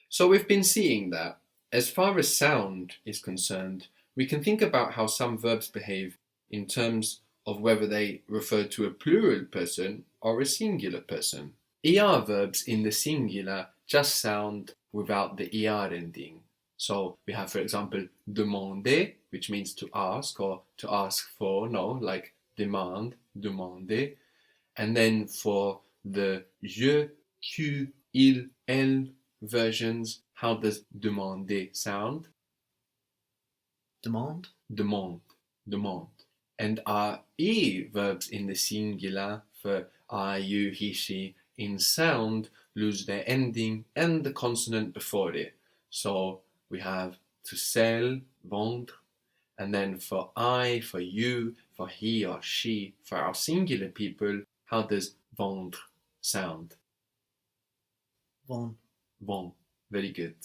So we've been seeing that, as far as sound is concerned, we can think about how some verbs behave in terms of whether they refer to a plural person or a singular person. ER verbs in the singular just sound without the ER ending. So we have, for example, demander, which means to ask or to ask for, no, like demand, demander. And then for the je, tu, il, elle versions, how does demander sound? Demande. Demande, demande. And our e verbs in the singular for I, you, he, she in sound lose their ending and the consonant before it. So we have to sell, vendre, and then for I, for you, for he or she, for our singular people, how does vendre sound? Vendre. Vendre. Very good.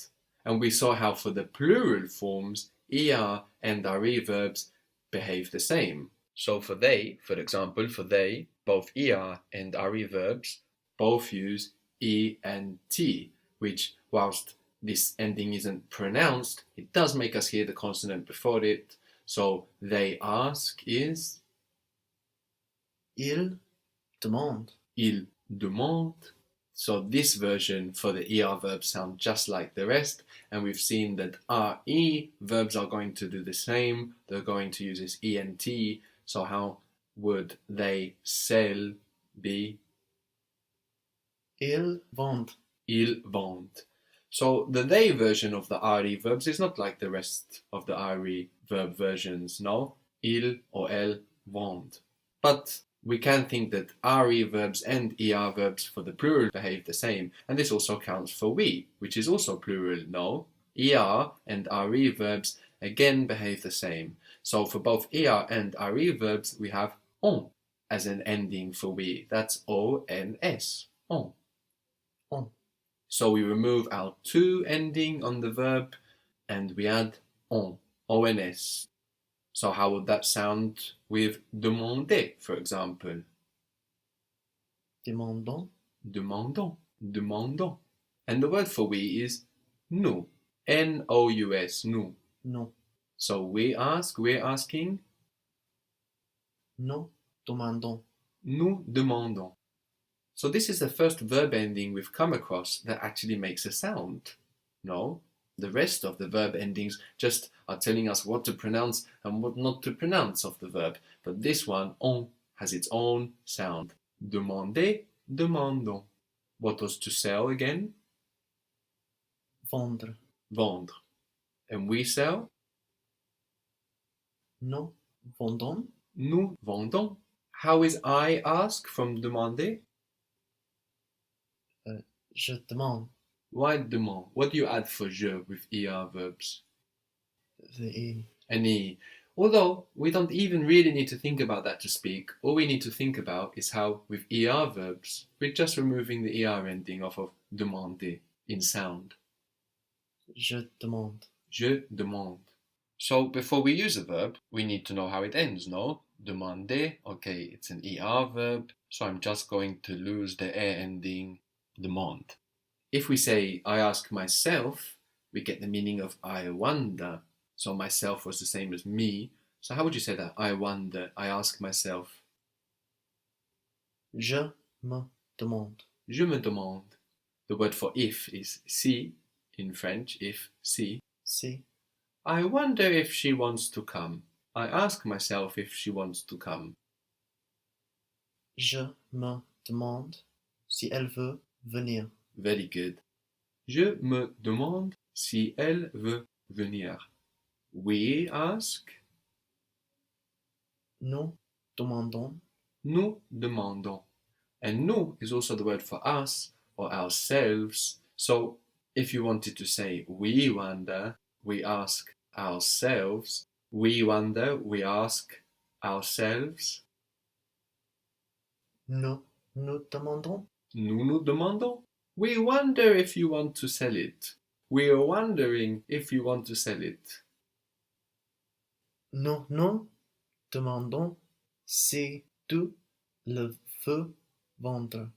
And we saw how for the plural forms, er and re verbs behave the same. So for they, for example, for they, both er and re verbs both use e and t, which, whilst this ending isn't pronounced, it does make us hear the consonant before it. So they ask is Il demande. il demande. So this version for the ER verbs sound just like the rest, and we've seen that RE verbs are going to do the same. They're going to use this ENT. So how would they sell be? Ils vendent. Ils vendent. So the they version of the RE verbs is not like the rest of the RE verb versions, no? Il or elle vendent. But we can think that RE verbs and ER verbs for the plural behave the same, and this also counts for we, which is also plural, no? ER and RE verbs again behave the same. So for both ER and RE verbs, we have on as an ending for we. That's ONS, on. On. So we remove our to ending on the verb and we add on, ONS. So how would that sound with demander, for example? Demandons. Demandons, demandons. And the word for we is nous, N-O-U-S, nous. Non. So we ask, we're asking, Nous demandons. nous demandons. So this is the first verb ending we've come across that actually makes a sound. No? The rest of the verb endings just are telling us what to pronounce and what not to pronounce of the verb. But this one, on, has its own sound. Demander, demandons. What was to sell again? Vendre. Vendre. And we sell? Nous vendons. Nous vendons. How is I ask from demander? Je demande. Why demande? What do you add for je with ER verbs? The E. An E. Although we don't even really need to think about that to speak, all we need to think about is how with ER verbs, we're just removing the ER ending off of demander in sound. Je demande. Je demande. So before we use a verb, we need to know how it ends, no? Demander, okay, it's an ER verb, so I'm just going to lose the air ending, demande. If we say, I ask myself, we get the meaning of I wonder. So myself was the same as me. So how would you say that? I wonder, I ask myself. Je me demande. Je me demande. The word for if is si in French, if, si. Si. I wonder if she wants to come. I ask myself if she wants to come. Je me demande si elle veut venir. Very good. Je me demande si elle veut venir. We ask. Nous demandons. Nous demandons. And nous is also the word for us or ourselves. So if you wanted to say we wonder, we ask ourselves. We wonder, we ask ourselves. Nous demandons. Nous nous demandons. We wonder if you want to sell it. We are wondering if you want to sell it. Nous demandons si tu le veux vendre.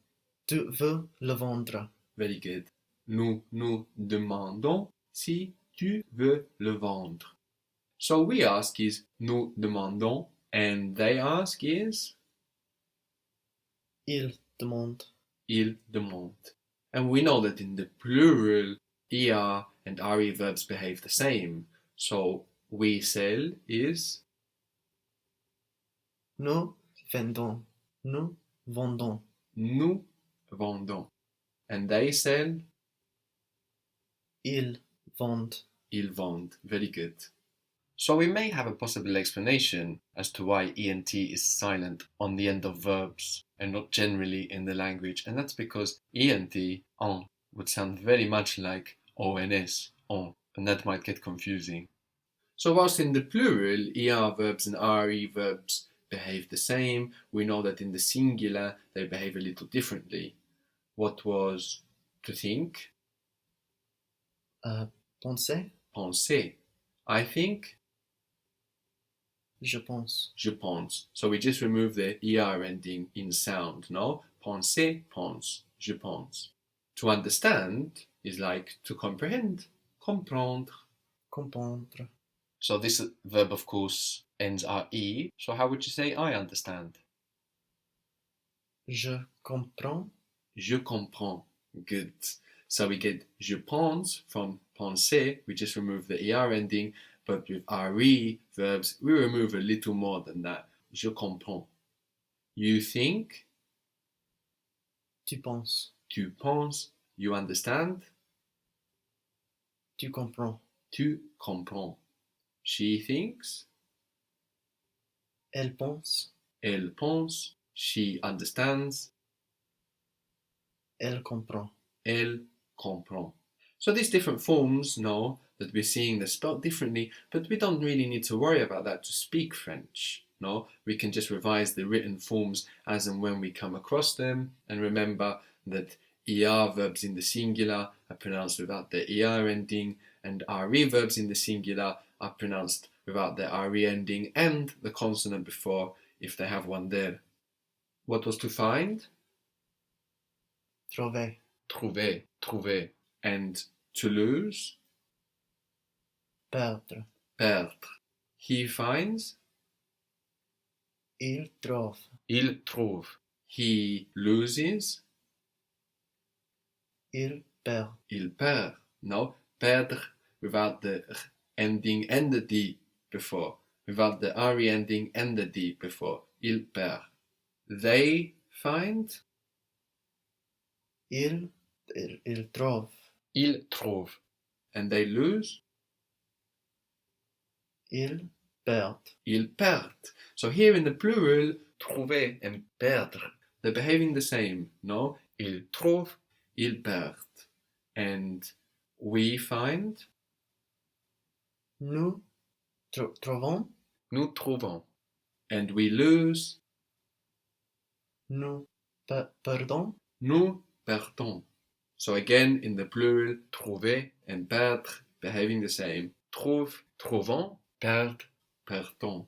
Tu veux le vendre. Very good. Nous nous demandons si tu veux le vendre. So we ask is nous demandons and they ask is Il demande. il demande. And we know that in the plural, er and re verbs behave the same. So we sell is Nous vendons. Nous vendons. nous vendons. And they sell Ils vendent. ils vendent. Very good. So we may have a possible explanation as to why ENT is silent on the end of verbs and not generally in the language, and that's because ENT, en, would sound very much like ONS, on, and that might get confusing. So whilst in the plural, ER verbs and RE verbs behave the same, we know that in the singular they behave a little differently. What was to think? Penser. Penser. I think. Je pense. Je pense. So we just remove the ER ending in sound, no? Penser, pense. Je pense. To understand is like to comprehend. Comprendre. Comprendre. So this verb, of course, ends RE. So how would you say I understand? Je comprends. Je comprends. Good. So we get je pense from penser. We just remove the ER ending. But with RE verbs, we remove a little more than that. Je comprends. You think. Tu penses. Tu penses. You understand. Tu comprends. Tu comprends. She thinks. Elle pense. Elle pense. She understands. Elle comprend. Elle comprend. So these different forms, no, that we're seeing, they're spelled differently, but we don't really need to worry about that to speak French. No, we can just revise the written forms as and when we come across them, and remember that ER verbs in the singular are pronounced without the ER ending, and RE verbs in the singular are pronounced without the RE ending and the consonant before if they have one there. What was to find? Trouver. Trouver, trouver. And to lose? Perdre. Perdre. He finds? Il trouve. Il trouve. He loses? Il perd. Il perd. No, perdre without the r ending and the d before. Without the re ending and the d before. Il perd. They find? Il trouve. Ils trouvent. And they lose? Ils perdent. Ils perdent. So here in the plural, trouver and perdre, they're behaving the same, no? Ils trouvent, ils perdent. And we find? Nous trouvons. Nous trouvons. And we lose? Nous perdons. Nous perdons. So again, in the plural, trouver and perdre, behaving the same. Trouve, trouvons, perdre, perdons.